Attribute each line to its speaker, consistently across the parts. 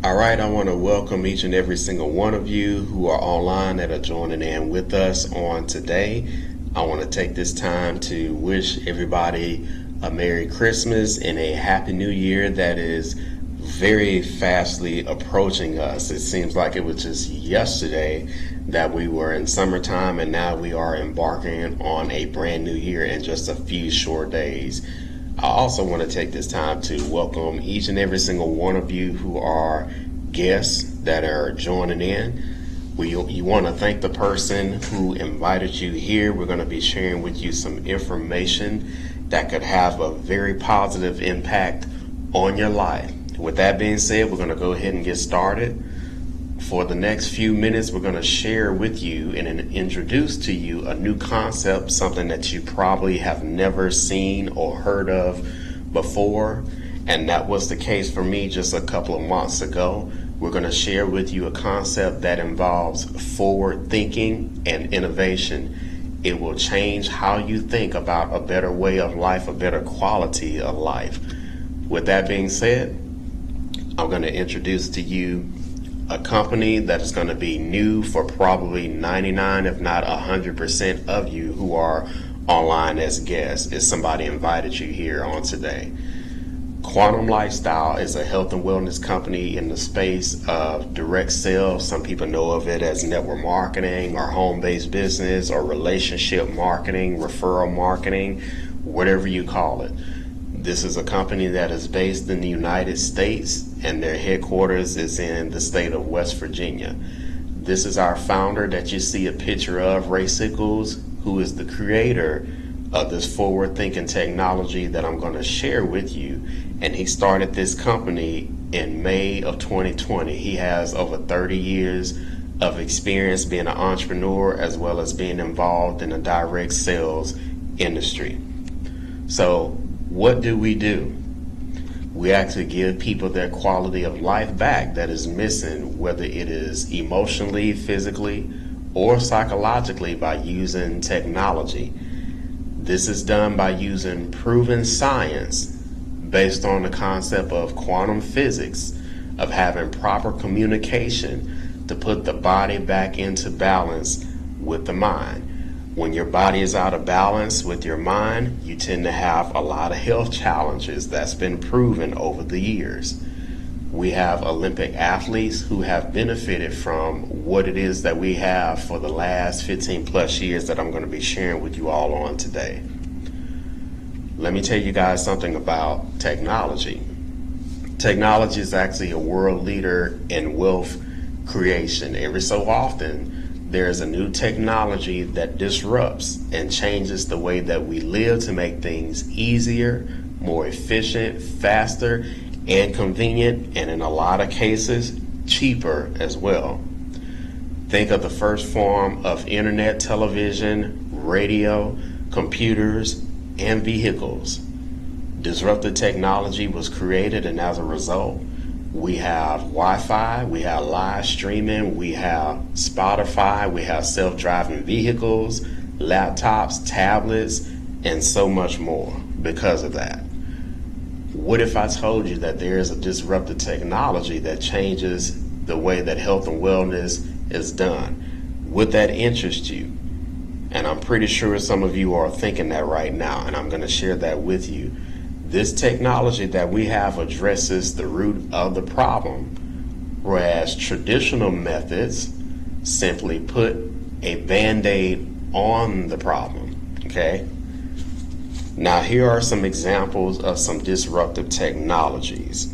Speaker 1: All right, I want to welcome each and every single one of you who are online that are joining in with us on today. I want to take this time to wish everybody a Merry Christmas and a Happy New Year that is very fastly approaching us. It seems like it was just yesterday that we were in summertime, and now we are embarking on a brand new year in just a few short days. I also want to take this time to welcome each and every single one of you who are guests that are joining in. You want to thank the person who invited you here. We're going to be sharing with you some information that could have a very positive impact on your life. With that being said, we're going to go ahead and get started. For the next few minutes, we're going to share with you and introduce to you a new concept, something that you probably have never seen or heard of before. And that was the case for me just a couple of months ago. We're going to share with you a concept that involves forward thinking and innovation. It will change how you think about a better way of life, a better quality of life. With that being said, I'm going to introduce to you a company that is going to be new for probably 99, if not 100% of you who are online as guests, if somebody invited you here on today. Quantum Lifestyle is a health and wellness company in the space of direct sales. Some people know of it as network marketing or home-based business or relationship marketing, referral marketing, whatever you call it. This is a company that is based in the United States, and their headquarters is in the state of West Virginia. This is our founder that you see a picture of, Ray Sickles, who is the creator of this forward-thinking technology that I'm going to share with you. And he started this company in May of 2020. He has over 30 years of experience being an entrepreneur as well as being involved in the direct sales industry. So what do? We actually give people their quality of life back that is missing, whether it is emotionally, physically, or psychologically, by using technology. This is done by using proven science based on the concept of quantum physics, of having proper communication to put the body back into balance with the mind. When your body is out of balance with your mind, you tend to have a lot of health challenges. That's been proven over the years. We have Olympic athletes who have benefited from what it is that we have for the last 15 plus years that I'm going to be sharing with you all on today. Let me tell you guys something about technology. Technology is actually a world leader in wealth creation. Every so often, there's a new technology that disrupts and changes the way that we live to make things easier, more efficient, faster, and convenient, and in a lot of cases, cheaper as well. Think of the first form of internet, television, radio, computers, and vehicles. Disruptive technology was created, and as a result, we have Wi-Fi, we have live streaming, we have Spotify, we have self-driving vehicles, laptops, tablets, and so much more because of that. What if I told you that there is a disruptive technology that changes the way that health and wellness is done? Would that interest you? And I'm pretty sure some of you are thinking that right now, and I'm going to share that with you. This technology that we have addresses the root of the problem, whereas traditional methods simply put a Band-Aid on the problem, okay? Now, here are some examples of some disruptive technologies.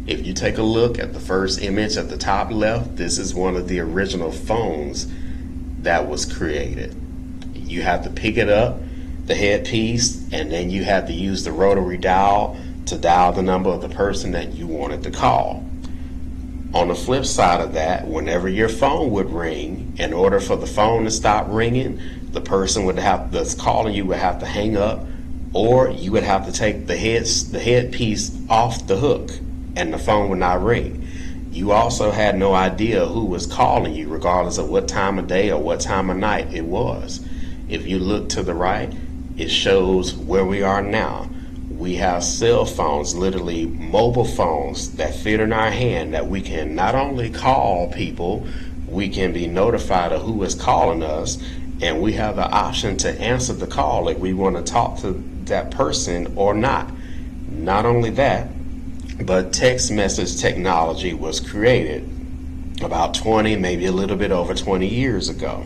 Speaker 1: If you take a look at the first image at the top left, this is one of the original phones that was created. You have to pick it up, the headpiece, and then you have to use the rotary dial to dial the number of the person that you wanted to call. On the flip side of that, whenever your phone would ring, in order for the phone to stop ringing, the person that's calling you would have to hang up, or you would have to take the headpiece off the hook, and the phone would not ring. You also had no idea who was calling you, regardless of what time of day or what time of night it was. If you look to the right, it shows where we are now. We have cell phones, literally mobile phones that fit in our hand, that we can not only call people, we can be notified of who is calling us, and we have the option to answer the call if we want to talk to that person or not. Not only that, but text message technology was created about 20, maybe a little bit over 20 years ago.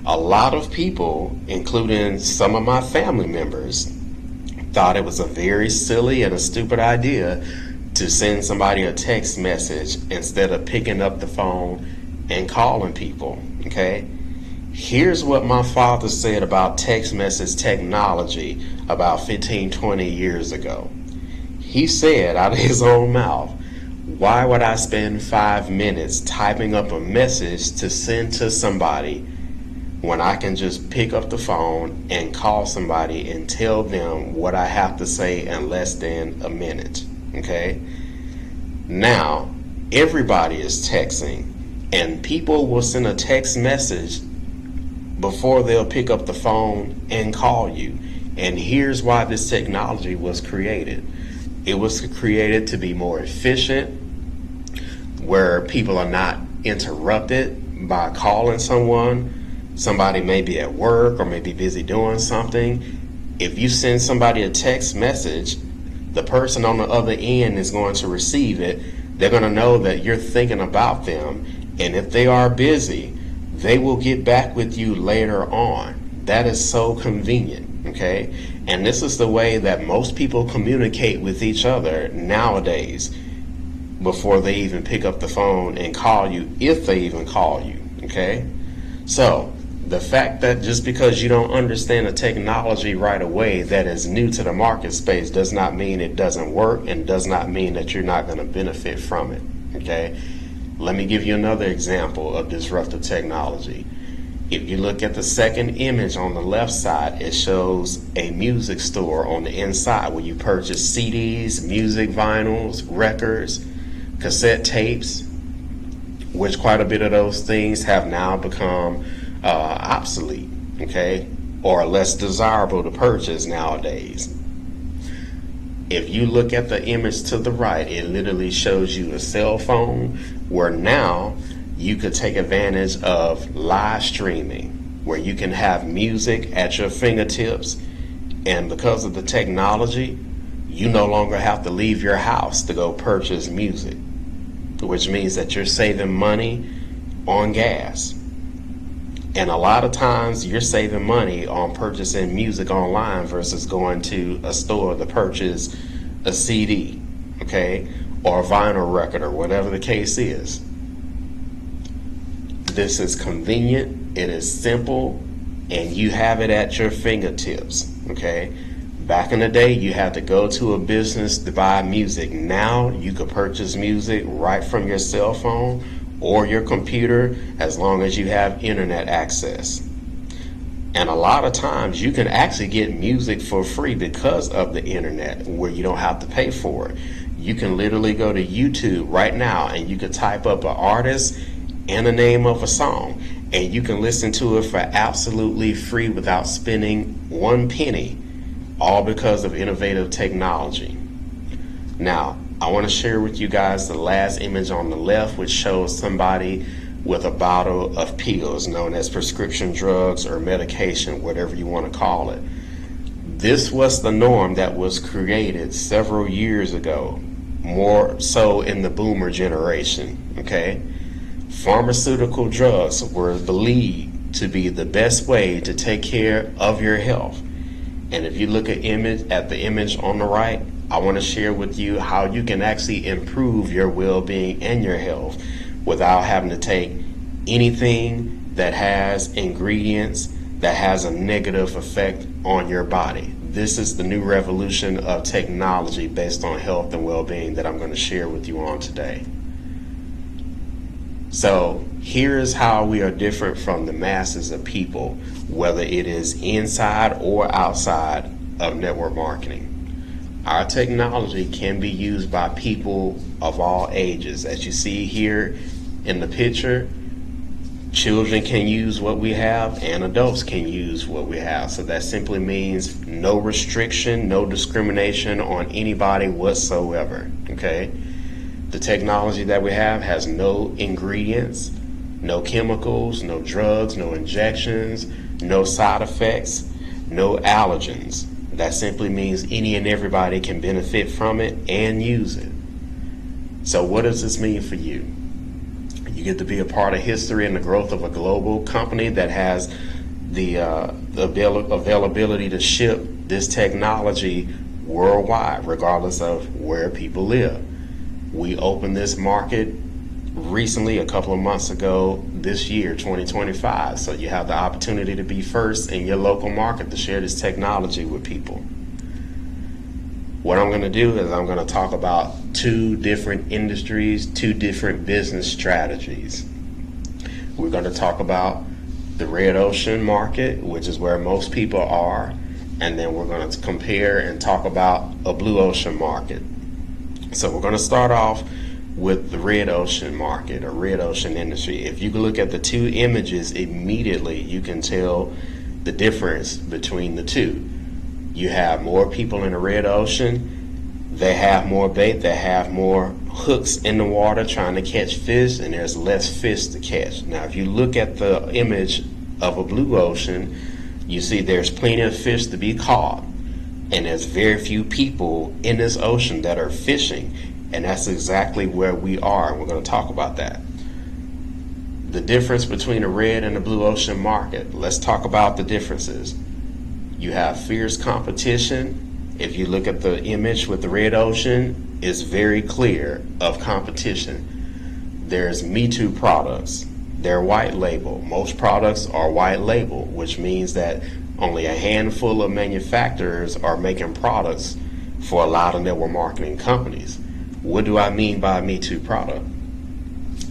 Speaker 1: A lot of people, including some of my family members, thought it was a very silly and a stupid idea to send somebody a text message instead of picking up the phone and calling people. Okay? Here's what my father said about text message technology about 15, 20 years ago. He said out of his own mouth, "Why would I spend 5 minutes typing up a message to send to somebody when I can just pick up the phone and call somebody and tell them what I have to say in less than a minute?" Okay? Now, everybody is texting, and people will send a text message before they'll pick up the phone and call you. And here's why this technology was created. It was created to be more efficient, where people are not interrupted by calling someone. Somebody may be at work or may be busy doing something. If you send somebody a text message, the person on the other end is going to receive it. They're going to know that you're thinking about them. And if they are busy, they will get back with you later on. That is so convenient, okay? And this is the way that most people communicate with each other nowadays before they even pick up the phone and call you, if they even call you, okay? So, the fact that just because you don't understand the technology right away that is new to the market space does not mean it doesn't work, and does not mean that you're not going to benefit from it, okay? Let me give you another example of disruptive technology. If you look at the second image on the left side, it shows a music store on the inside where you purchase CDs, music vinyls, records, cassette tapes, which quite a bit of those things have now become obsolete, okay, or less desirable to purchase nowadays. If you look at the image to the right, it literally shows you a cell phone where now you could take advantage of live streaming, where you can have music at your fingertips, and because of the technology, you no longer have to leave your house to go purchase music, which means that you're saving money on gas. And a lot of times you're saving money on purchasing music online versus going to a store to purchase a CD, okay, or a vinyl record, or whatever the case is. This is convenient, it is simple, and you have it at your fingertips, okay? Back in the day, you had to go to a business to buy music. Now you can purchase music right from your cell phone or your computer, as long as you have internet access. And a lot of times you can actually get music for free because of the internet, where you don't have to pay for it. You can literally go to YouTube right now and you can type up an artist and the name of a song, and you can listen to it for absolutely free without spending one penny, all because of innovative technology. Now, I want to share with you guys the last image on the left, which shows somebody with a bottle of pills, known as prescription drugs or medication, whatever you want to call it. This was the norm that was created several years ago, more so in the boomer generation, okay? Pharmaceutical drugs were believed to be the best way to take care of your health. And if you look at the image on the right, I want to share with you how you can actually improve your well-being and your health without having to take anything that has ingredients that has a negative effect on your body. This is the new revolution of technology based on health and well-being that I'm going to share with you on today. So here's how we are different from the masses of people, whether it is inside or outside of network marketing. Our technology can be used by people of all ages. As you see here in the picture, Children can use what we have, and adults can use what we have. So that simply means no restriction, no discrimination on anybody whatsoever, okay? The technology that we have has no ingredients, no chemicals, no drugs, no injections, no side effects, no allergens. That simply means any and everybody can benefit from it and use it. So what does this mean for you? You get to be a part of history and the growth of a global company that has the availability to ship this technology worldwide, regardless of where people live. We opened this market recently, a couple of months ago, this year, 2025. So you have the opportunity to be first in your local market to share this technology with people. What I'm going to do is I'm going to talk about two different industries, two different business strategies. We're going to talk about the red ocean market, which is where most people are, and then we're going to compare and talk about a blue ocean market. So we're going to start off with the red ocean market or red ocean industry. If you look at the two images, immediately you can tell the difference between the two. You have more people in the red ocean, they have more bait, they have more hooks in the water trying to catch fish, and there's less fish to catch. Now, if you look at the image of a blue ocean, you see there's plenty of fish to be caught, and there's very few people in this ocean that are fishing, and that's exactly where we are, and we're going to talk about that. The difference between the red and the blue ocean market. Let's talk about the differences. You have fierce competition. If you look at the image with the red ocean, it's very clear of competition. There's Me Too products. They're white label. Most products are white label, which means that only a handful of manufacturers are making products for a lot of network marketing companies. What do I mean by a Me Too product?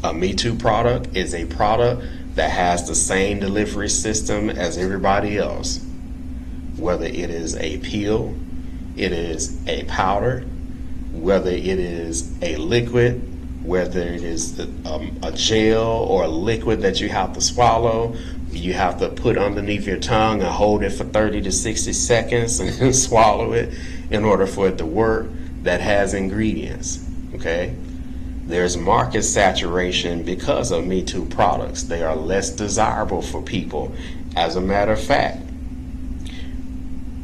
Speaker 1: A Me Too product is a product that has the same delivery system as everybody else. Whether it is a pill, it is a powder, whether it is a liquid, whether it is a gel or a liquid that you have to swallow, you have to put underneath your tongue and hold it for 30 to 60 seconds and then swallow it in order for it to work, that has ingredients, okay? There's market saturation because of Me Too products. They are less desirable for people. As a matter of fact,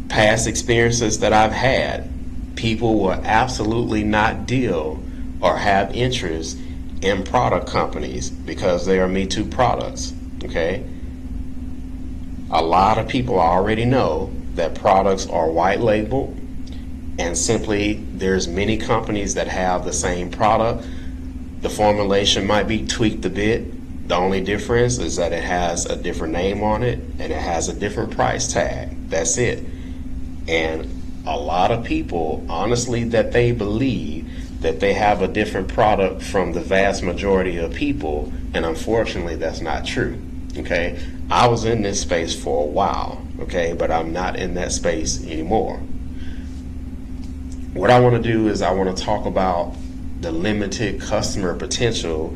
Speaker 1: past experiences that I've had, people will absolutely not deal or have interest in product companies because they are Me Too products, okay? A lot of people already know that products are white label, and simply there's many companies that have the same product. The formulation might be tweaked a bit. The only difference is that it has a different name on it and it has a different price tag. That's it. And a lot of people, honestly, that they believe that they have a different product from the vast majority of people, and unfortunately that's not true, okay? I was in this space for a while, okay, but I'm not in that space anymore. What I want to do is I want to talk about the limited customer potential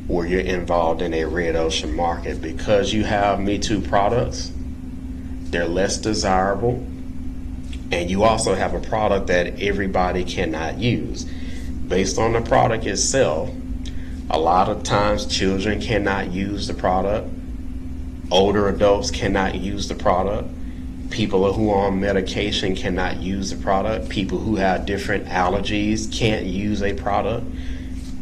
Speaker 1: where you're involved in a red ocean market. Because you have Me Too products, they're less desirable, and you also have a product that everybody cannot use. Based on the product itself, a lot of times children cannot use the product, older adults cannot use the product, people who are on medication cannot use the product, people who have different allergies can't use a product,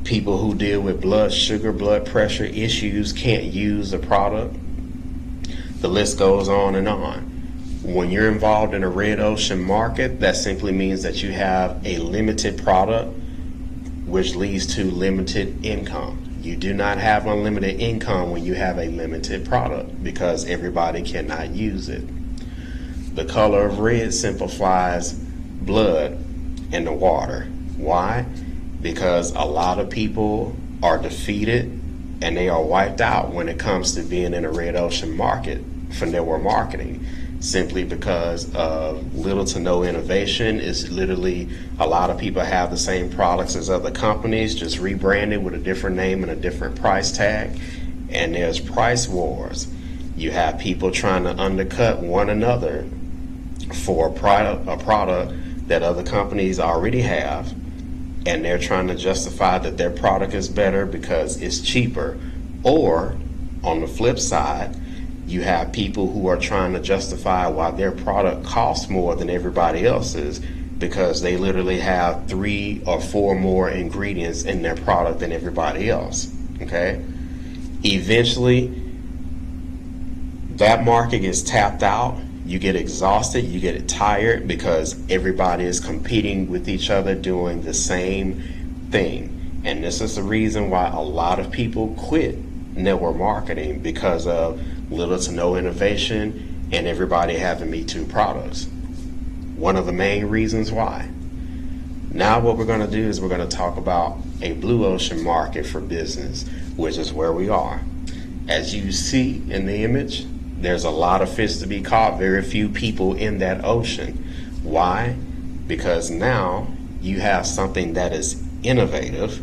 Speaker 1: people who deal with blood sugar, blood pressure issues can't use the product. The list goes on and on. When you're involved in a red ocean market, that simply means that you have a limited product, which leads to limited income. You do not have unlimited income when you have a limited product because everybody cannot use it. The color of red simplifies blood in the water. Why? Because a lot of people are defeated and they are wiped out when it comes to being in a red ocean market for network marketing, simply because of little to no innovation. It's literally a lot of people have the same products as other companies, just rebranded with a different name and a different price tag. and there's price wars. You have people trying to undercut one another for a product that other companies already have, and they're trying to justify that their product is better because it's cheaper. Or on the flip side, you have people who are trying to justify why their product costs more than everybody else's because they literally have 3 or 4 more ingredients in their product than everybody else. Okay? Eventually, that market gets tapped out. You get exhausted, you get tired because everybody is competing with each other doing the same thing. And this is the reason why a lot of people quit network marketing, because of little to no innovation and everybody having Me Too products. One of the main reasons why. Now what we're going to do is we're going to talk about a blue ocean market for business, which is where we are. As you see in the image, there's a lot of fish to be caught, very few people in that ocean. Why? Because now you have something that is innovative,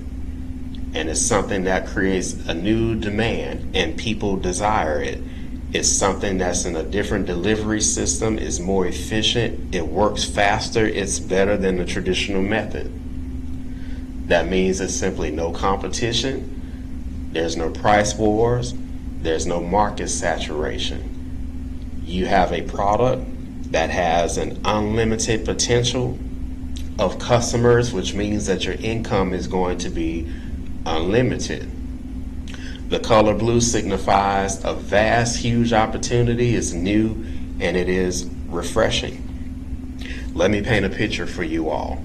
Speaker 1: and it's something that creates a new demand and people desire it. It's something that's in a different delivery system, is more efficient, it works faster, it's better than the traditional method. That means it's simply no competition, there's no price wars, there's no market saturation. You have a product that has an unlimited potential of customers, which means that your income is going to be unlimited. The color blue signifies a vast, huge opportunity. It's new and it is refreshing. Let me paint a picture for you all.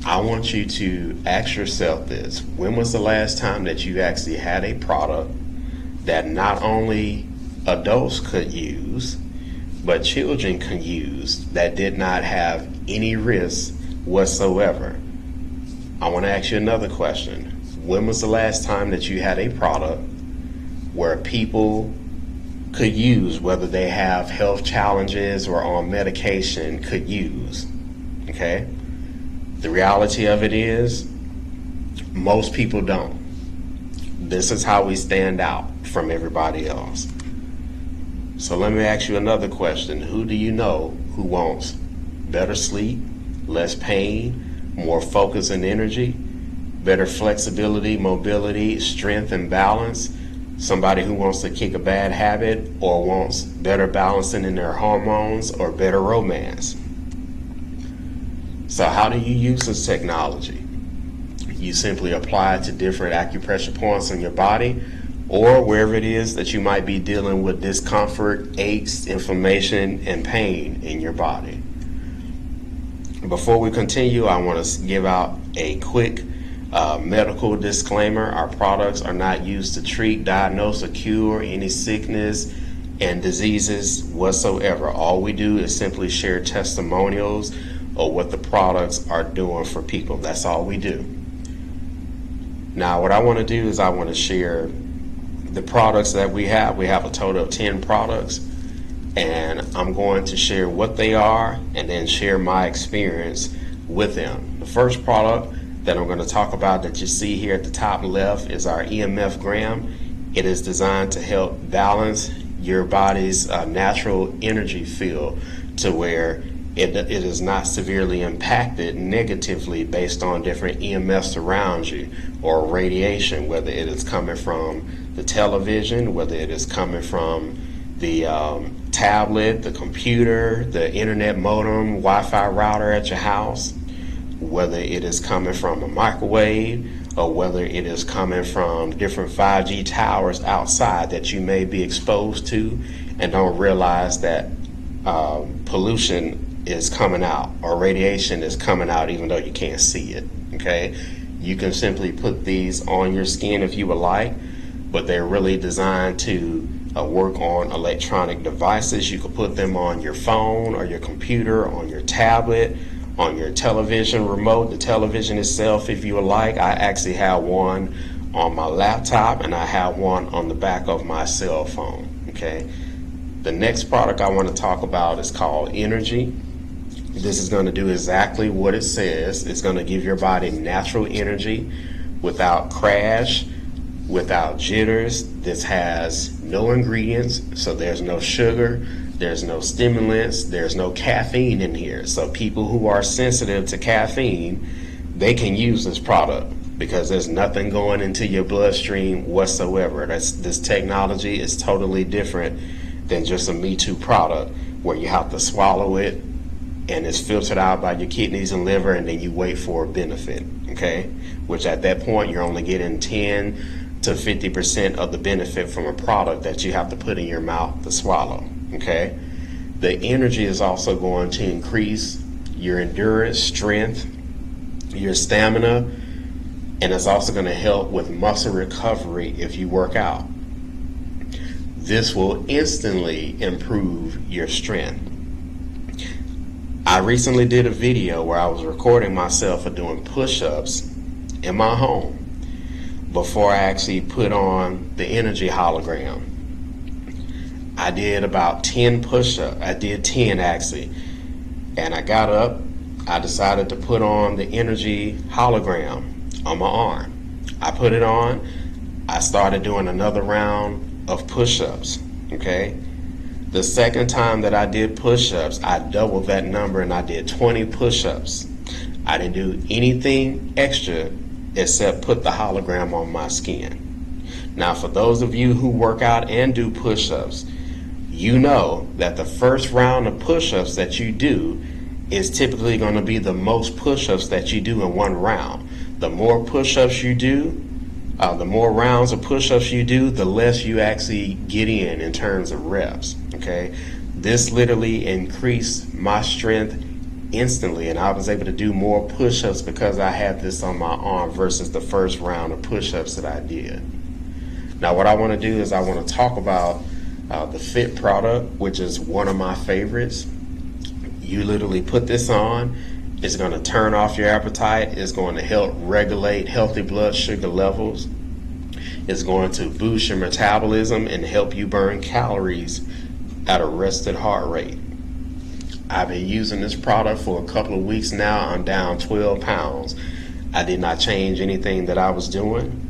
Speaker 1: I want you to ask yourself this. When was the last time that you actually had a product that not only adults could use, but children could use, that did not have any risk whatsoever? I want to ask you another question. When was the last time that you had a product where people could use, whether they have health challenges or on medication, could use? Okay? The reality of it is, most people don't. This is how we stand out from everybody else. So let me ask you another question. Who do you know who wants better sleep, less pain, more focus and energy, better flexibility, mobility, strength, and balance? Somebody who wants to kick a bad habit or wants better balancing in their hormones or better romance. So how do you use this technology? You simply apply it to different acupressure points on your body, or wherever it is that you might be dealing with discomfort, aches, inflammation, and pain in your body. Before we continue, I want to give out a quick medical disclaimer. Our products are not used to treat, diagnose, or cure any sickness and diseases whatsoever. All we do is simply share testimonials or what the products are doing for people. That's all we do. Now, what I want to do is I want to share the products that we have. We have a total of 10 products, and I'm going to share what they are and then share my experience with them. The first product that I'm going to talk about that you see here at the top left is our EMF gram. It is designed to help balance your body's natural energy field to where it is not severely impacted negatively based on different EMFs around you or radiation, whether it is coming from the television, whether it is coming from the tablet, the computer, the internet modem, Wi-Fi router at your house, whether it is coming from a microwave, or whether it is coming from different 5G towers outside that you may be exposed to and don't realize that pollution is coming out or radiation is coming out even though you can't see it. Okay, you can simply put these on your skin if you would like, but they're really designed to work on electronic devices. You could put them on your phone or your computer, on your tablet, on your television remote, the television itself if you would like. I actually have one on my laptop and I have one on the back of my cell phone. Okay, the next product I want to talk about is called Energy. This is going to do exactly what it says. It's going to give your body natural energy without crash, without jitters. This has no ingredients, so there's no sugar, there's no stimulants, there's no caffeine in here. So people who are sensitive to caffeine, they can use this product because there's nothing going into your bloodstream whatsoever. This technology is totally different than just a Me Too product where you have to swallow it and it's filtered out by your kidneys and liver, and then you wait for a benefit, okay? Which at that point, you're only getting 10 to 50% of the benefit from a product that you have to put in your mouth to swallow, okay? The energy is also going to increase your endurance, strength, your stamina, and it's also going to help with muscle recovery if you work out. This will instantly improve your strength. I recently did a video where I was recording myself for doing push-ups in my home before I actually put on the energy hologram. I did about 10 push-ups. I did 10 actually. And I got up, I decided to put on the energy hologram on my arm. I put it on, I started doing another round of push-ups, okay? The second time that I did push-ups, I doubled that number and I did 20 push-ups. I didn't do anything extra except put the hologram on my skin. Now, for those of you who work out and do push-ups, you know that the first round of push-ups that you do is typically going to be the most push-ups that you do in one round. The more push-ups you do, the more rounds of push-ups you do, the less you actually get in terms of reps, okay? This literally increased my strength instantly, and I was able to do more push-ups because I had this on my arm versus the first round of push-ups that I did. Now, what I want to do is I want to talk about the Fit product, which is one of my favorites. You literally put this on, it's going to turn off your appetite, it's going to help regulate healthy blood sugar levels, it's going to boost your metabolism and help you burn calories at a rested heart rate. I've been using this product for a couple of weeks now. I'm down 12 pounds. I did not change anything that I was doing.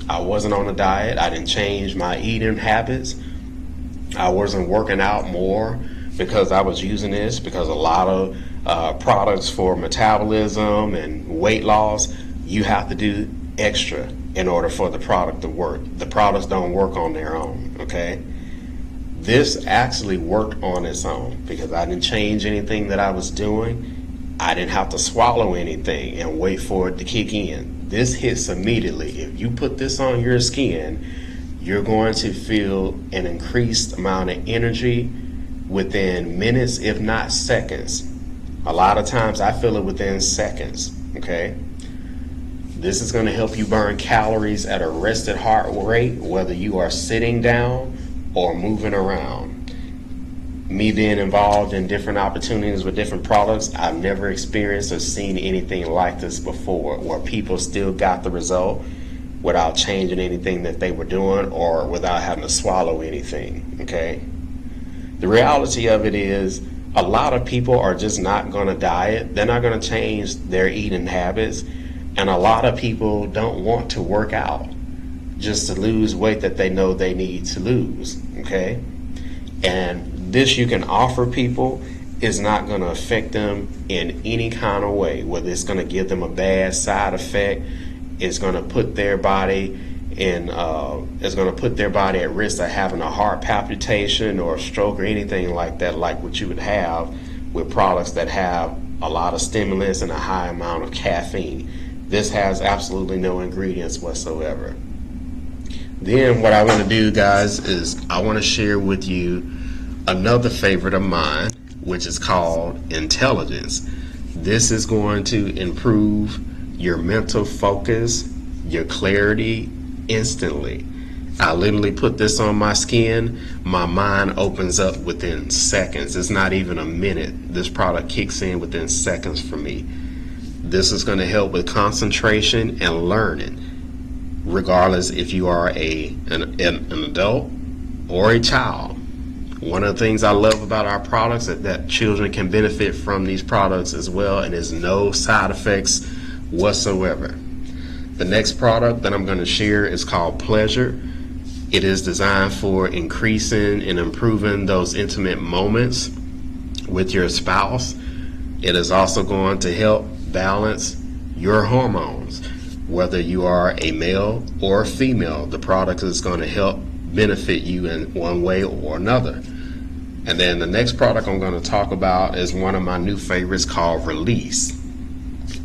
Speaker 1: I wasn't on a diet. I didn't change my eating habits. I wasn't working out more because I was using this, because a lot of products for metabolism and weight loss, you have to do extra in order for the product to work. The products don't work on their own, okay? This actually worked on its own because I didn't change anything that I was doing. I didn't have to swallow anything and wait for it to kick in. This hits immediately. If you put this on your skin, you're going to feel an increased amount of energy within minutes, if not seconds. A lot of times I feel it within seconds, okay? This is going to help you burn calories at a rested heart rate, whether you are sitting down or moving around. Me being involved in different opportunities with different products, I've never experienced or seen anything like this before, where people still got the result without changing anything that they were doing or without having to swallow anything, okay? The reality of it is a lot of people are just not going to diet. They're not going to change their eating habits. And a lot of people don't want to work out just to lose weight that they know they need to lose, okay? And this you can offer people is not going to affect them in any kind of way, whether it's going to give them a bad side effect, it's going to put their body in, it's going to put their body at risk of having a heart palpitation or a stroke or anything like that, like what you would have with products that have a lot of stimulants and a high amount of caffeine. This has absolutely no ingredients whatsoever. Then what I want to do, guys, is I want to share with you another favorite of mine, which is called intelligence. This is going to improve your mental focus, your clarity instantly. I literally put this on my skin, my mind opens up within seconds. It's not even a minute. This product kicks in within seconds for me. This is going to help with concentration and learning, regardless if you are an adult or a child. One of the things I love about our products is that children can benefit from these products as well, and there's no side effects whatsoever. The next product that I'm going to share is called Pleasure. It is designed for increasing and improving those intimate moments with your spouse. It is also going to help balance your hormones. Whether you are a male or a female, the product is going to help benefit you in one way or another. And then the next product I'm going to talk about is one of my new favorites called Release.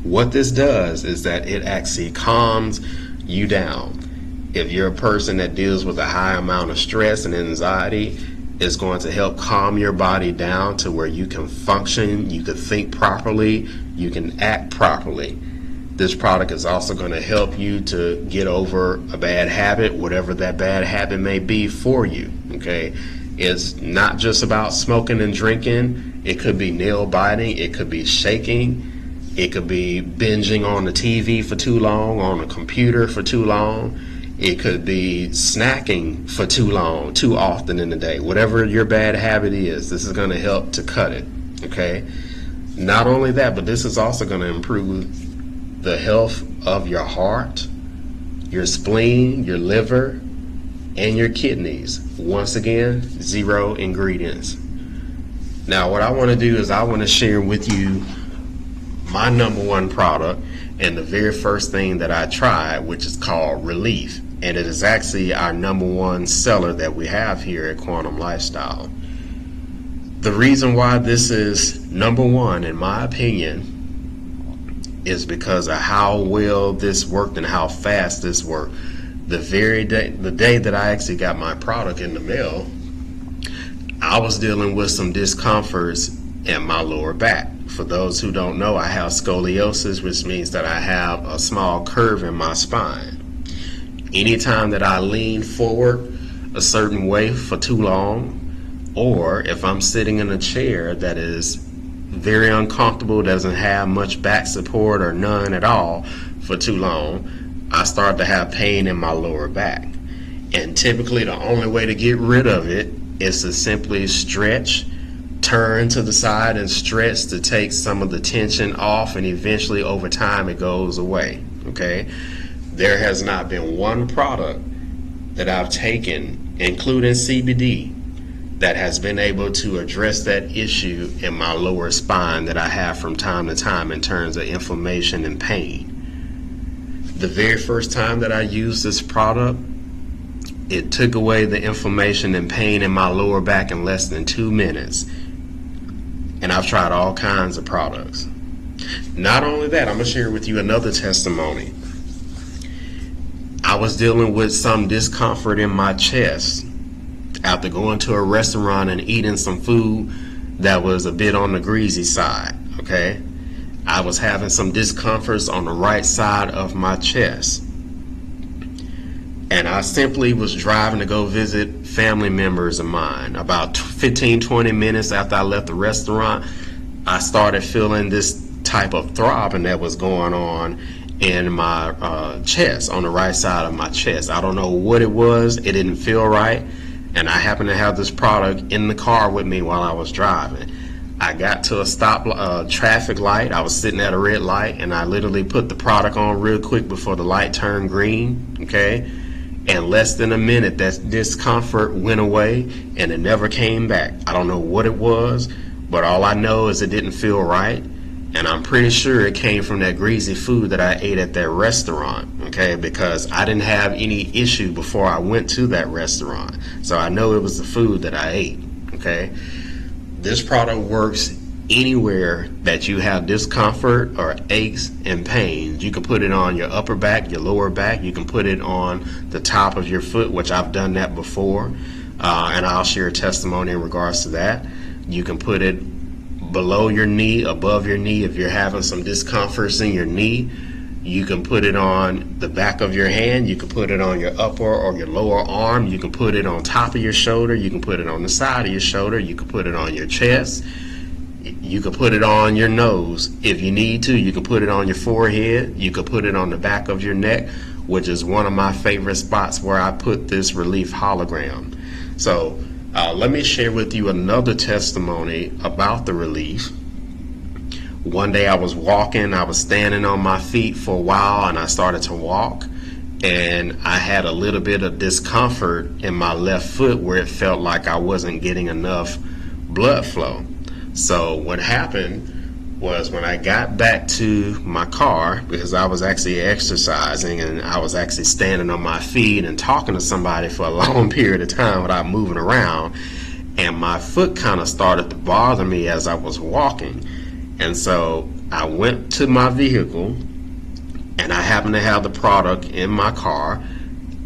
Speaker 1: What this does is that it actually calms you down. If you're a person that deals with a high amount of stress and anxiety, it's going to help calm your body down to where you can function, you can think properly, you can act properly. This product is also going to help you to get over a bad habit, whatever that bad habit may be for you. Okay, it's not just about smoking and drinking. It could be nail biting, it could be shaking, it could be binging on the TV for too long, on a computer for too long. It could be snacking for too long, too often in the day. Whatever your bad habit is, this is going to help to cut it. Okay, not only that, but this is also going to improve the health of your heart, your spleen, your liver, and your kidneys. Once again, 0 ingredients. Now, what I want to do is I want to share with you my number one product and the very first thing that I tried, which is called Relief. And it is actually our number one seller that we have here at Quantum Lifestyle. The reason why this is number one, in my opinion, is because of how well this worked and how fast this worked. The day that I actually got my product in the mail, I was dealing with some discomforts in my lower back. For those who don't know, I have scoliosis, which means that I have a small curve in my spine. Anytime that I lean forward a certain way for too long, or if I'm sitting in a chair that is very uncomfortable, doesn't have much back support or none at all for too long, I start to have pain in my lower back. And typically the only way to get rid of it is to simply stretch, turn to the side and stretch to take some of the tension off, and eventually over time it goes away. Okay, there has not been one product that I've taken, including CBD, that has been able to address that issue in my lower spine that I have from time to time in terms of inflammation and pain. The very first time that I used this product, it took away the inflammation and pain in my lower back in less than 2 minutes. And I've tried all kinds of products. Not only that, I'm going to share with you another testimony. I was dealing with some discomfort in my chest after going to a restaurant and eating some food that was a bit on the greasy side. Okay, I was having some discomforts on the right side of my chest, and I simply was driving to go visit family members of mine. About 15-20 minutes after I left the restaurant, I started feeling this type of throbbing that was going on in my chest, on the right side of my chest. I don't know what it was. It didn't feel right. And I happened to have this product in the car with me while I was driving. I got to a traffic light. I was sitting at a red light, and I literally put the product on real quick before the light turned green. Okay, in less than a minute, that discomfort went away, and it never came back. I don't know what it was, but all I know is it didn't feel right. And I'm pretty sure it came from that greasy food that I ate at that restaurant, okay, because I didn't have any issue before I went to that restaurant. So I know it was the food that I ate, okay. This product works anywhere that you have discomfort or aches and pains. You can put it on your upper back, your lower back. You can put it on the top of your foot, which I've done that before, and I'll share a testimony in regards to that. You can put it below your knee, above your knee if you're having some discomforts in your knee. You can put it on the back of your hand. You can put it on your upper or your lower arm. You can put it on top of your shoulder. You can put it on the side of your shoulder. You can put it on your chest. You can put it on your nose if you need to. You can put it on your forehead. You can put it on the back of your neck, which is one of my favorite spots where I put this Relief hologram. So let me share with you another testimony about the Relief. One day I was walking, I was standing on my feet for a while, and I started to walk, and I had a little bit of discomfort in my left foot where it felt like I wasn't getting enough blood flow. So what happened was, when I got back to my car, because I was actually exercising and I was actually standing on my feet and talking to somebody for a long period of time without moving around, and my foot kind of started to bother me as I was walking. And so I went to my vehicle, and I happened to have the product in my car.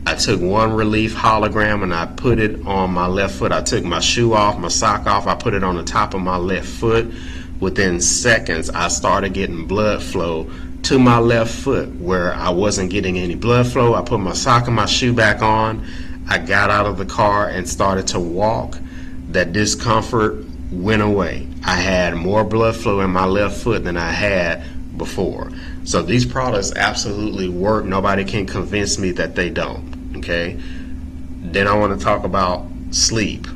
Speaker 1: I took one relief hologram and I put it on my left foot. I took my shoe off, my sock off, I put it on the top of my left foot. Within seconds, I started getting blood flow to my left foot where I wasn't getting any blood flow. I put my sock and my shoe back on. I got out of the car and started to walk. That discomfort went away. I had more blood flow in my left foot than I had before. So these products absolutely work. Nobody can convince me that they don't. Okay. Then I want to talk about sleep.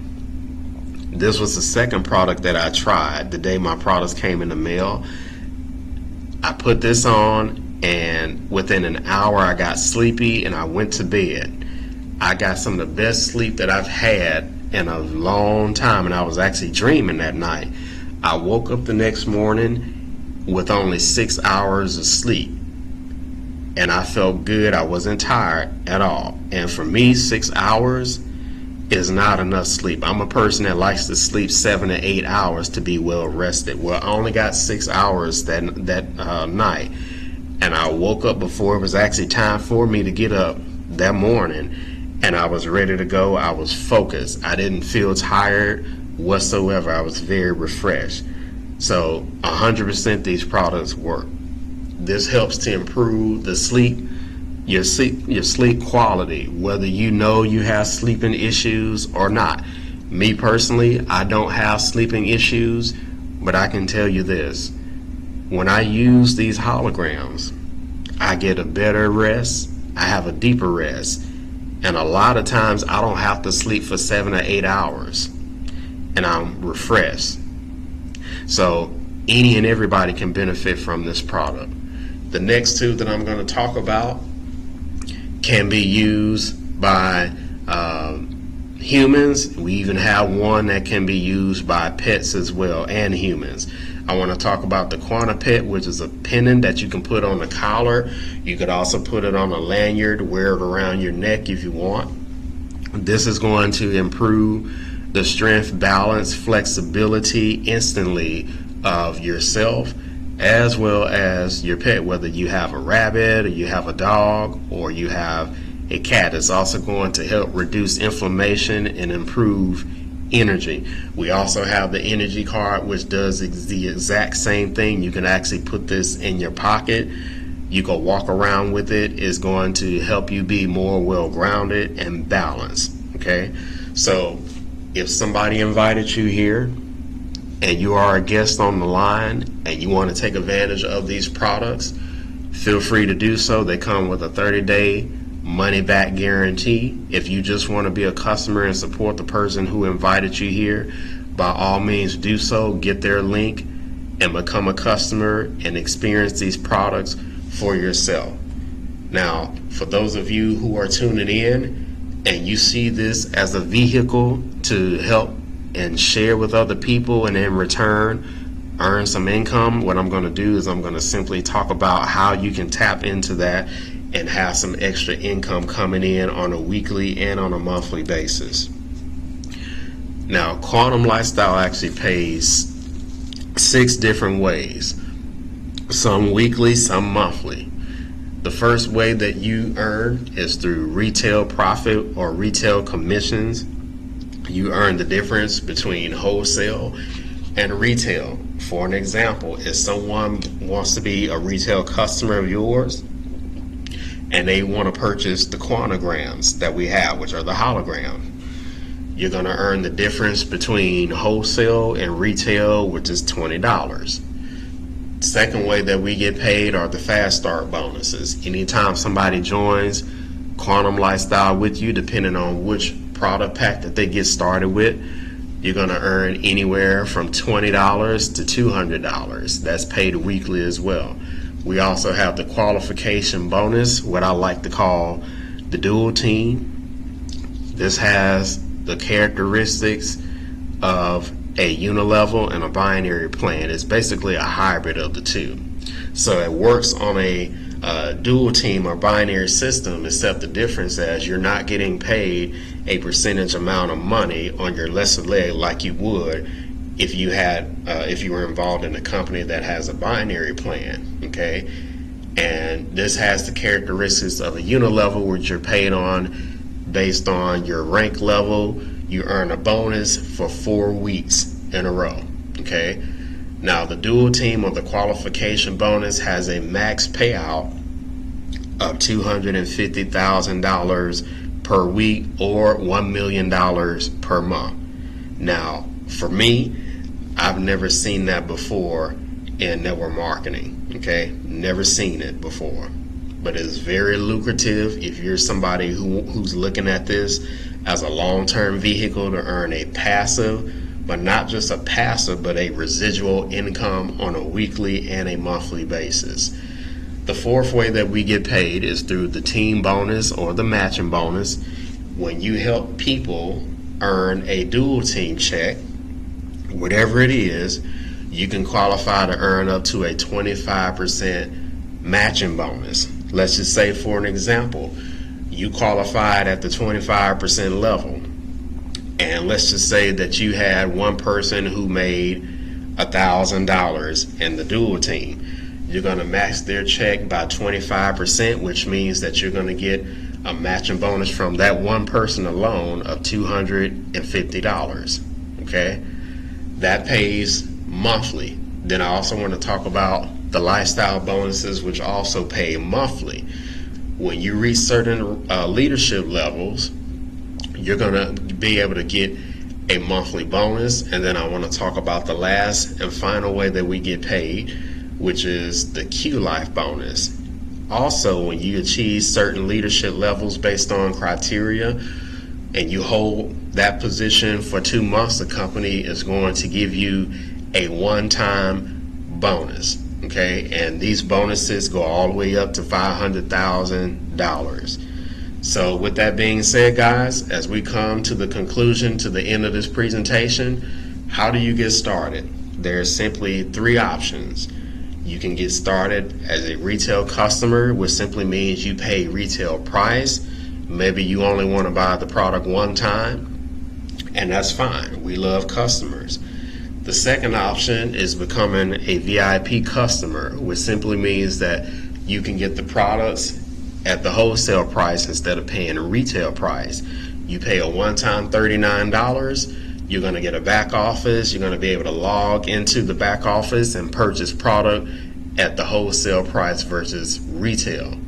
Speaker 1: This was the second product that I tried the day my products came in the mail. I put this on, and within an hour I got sleepy and I went to bed. I got some of the best sleep that I've had in a long time, and I was actually dreaming that night. I woke up the next morning with only 6 hours of sleep, and I felt good. I wasn't tired at all. And for me, 6 hours is not enough sleep. I'm a person that likes to sleep 7 to 8 hours to be well rested. Well, I only got 6 hours that night, and I woke up before it was actually time for me to get up that morning, and I was ready to go. I was focused. I didn't feel tired whatsoever. I was very refreshed. So 100% these products work. This helps to improve the sleep, your sleep quality, whether you know you have sleeping issues or not. Me personally, I don't have sleeping issues, but I can tell you this: when I use these holograms, I get a better rest, I have a deeper rest, and a lot of times I don't have to sleep for 7 or 8 hours, and I'm refreshed. So any and everybody can benefit from this product. The next two that I'm going to talk about can be used by humans. We even have one that can be used by pets as well, and humans. I want to talk about the QuantiPet, which is a pendant that you can put on the collar. You could also put it on a lanyard, wear it around your neck if you want. This is going to improve the strength, balance, flexibility instantly of yourself as well as your pet, whether you have a rabbit or you have a dog or you have a cat. It's also going to help reduce inflammation and improve energy. We also have the energy card, which does the exact same thing. You can actually put this in your pocket. You can walk around with it. It's going to help you be more well-grounded and balanced. Okay, so if somebody invited you here and you are a guest on the line and you want to take advantage of these products, feel free to do so. They come with a 30-day money-back guarantee. If you just want to be a customer and support the person who invited you here, by all means do so. Get their link and become a customer and experience these products for yourself. Now, for those of you who are tuning in and you see this as a vehicle to help and share with other people and in return earn some income, what I'm going to do is I'm going to simply talk about how you can tap into that and have some extra income coming in on a weekly and on a monthly basis. Now, Quantum Lifestyle actually pays 6 different ways, some weekly, some monthly. The first way that you earn is through retail profit or retail commissions. You earn the difference between wholesale and retail. For an example, if someone wants to be a retail customer of yours and they want to purchase the quantograms that we have, which are the hologram, you're going to earn the difference between wholesale and retail, which is $20. Second way that we get paid are the fast start bonuses. Anytime somebody joins Quantum Lifestyle with you, depending on which product pack that they get started with, you're going to earn anywhere from $20 to $200. That's paid weekly as well. We also have the qualification bonus, what I like to call the dual team. This has the characteristics of a unilevel and a binary plan. It's basically a hybrid of the two. So it works on a dual team or binary system, except the difference is you're not getting paid a percentage amount of money on your lesser leg like you would if you were involved in a company that has a binary plan. Okay, and this has the characteristics of a unilevel, which you're paid on based on your rank level. You earn a bonus for 4 weeks in a row. Okay, now the dual team or the qualification bonus has a max payout of $250,000 per week or $1 million per month. Now, for me, I've never seen that before in network marketing. Okay, never seen it before, but it's very lucrative if you're somebody who's looking at this as a long-term vehicle to earn a passive, but not just a passive, but a residual income on a weekly and a monthly basis. The fourth way that we get paid is through the team bonus or the matching bonus. When you help people earn a dual team check, whatever it is, you can qualify to earn up to a 25% matching bonus. Let's just say, for an example, you qualified at the 25% level, and let's just say that you had one person who made $1,000 in the dual team. You're going to max their check by 25%, which means that you're going to get a matching bonus from that one person alone of $250. Okay, that pays monthly. Then I also want to talk about the lifestyle bonuses, which also pay monthly. When you reach certain leadership levels, you're going to be able to get a monthly bonus. And then I want to talk about the last and final way that we get paid, which is the Q Life bonus. Also, when you achieve certain leadership levels based on criteria and you hold that position for 2 months, the company is going to give you a one-time bonus. Okay, and these bonuses go all the way up to $500,000. So with that being said, guys, as we come to the conclusion, to the end of this presentation, how do you get started? There's simply 3 options. You can get started as a retail customer, which simply means you pay retail price. Maybe you only want to buy the product one time, and that's fine. We love customers. The second option is becoming a VIP customer, which simply means that you can get the products at the wholesale price instead of paying a retail price. You pay a one-time $39. You're going to get a back office. You're going to be able to log into the back office and purchase product at the wholesale price versus retail.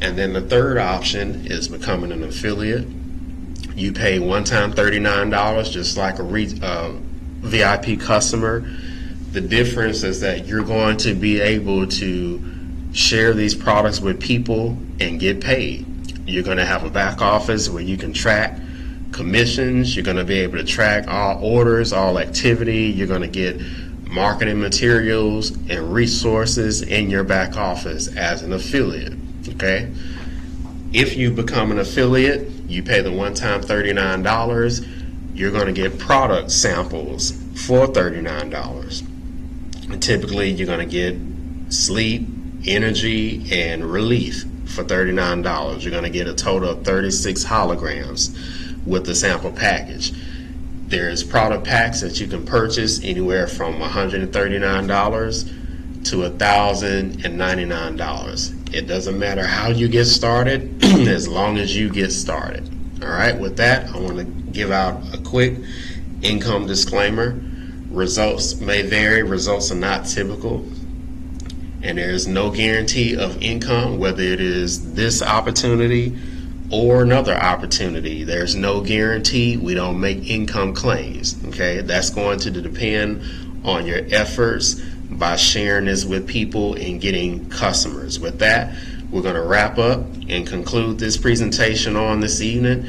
Speaker 1: And then the third option is becoming an affiliate. You pay one-time $39 just like a VIP customer. The difference is that you're going to be able to share these products with people and get paid. You're going to have a back office where you can track commissions. You're going to be able to track all orders, all activity. You're going to get marketing materials and resources in your back office as an affiliate. Okay, if you become an affiliate, you pay the one-time $39. You're going to get product samples for $39. And typically you're going to get sleep, energy, and relief for $39. You're going to get a total of 36 holograms with the sample package. There's product packs that you can purchase anywhere from $139 to $1,099. It doesn't matter how you get started as long as you get started. All right, with that, I want to give out a quick income disclaimer. Results may vary. Results are not typical. And there is no guarantee of income, whether it is this opportunity or another opportunity. There's no guarantee. We don't make income claims. Okay, that's going to depend on your efforts by sharing this with people and getting customers. With that, we're going to wrap up and conclude this presentation on this evening.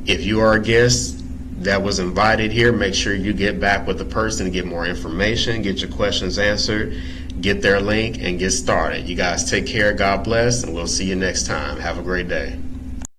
Speaker 1: If you are a guest, that was invited here, make sure you get back with the person to get more information, get your questions answered, get their link, and get started. You guys take care, God bless, and we'll see you next time. Have a great day.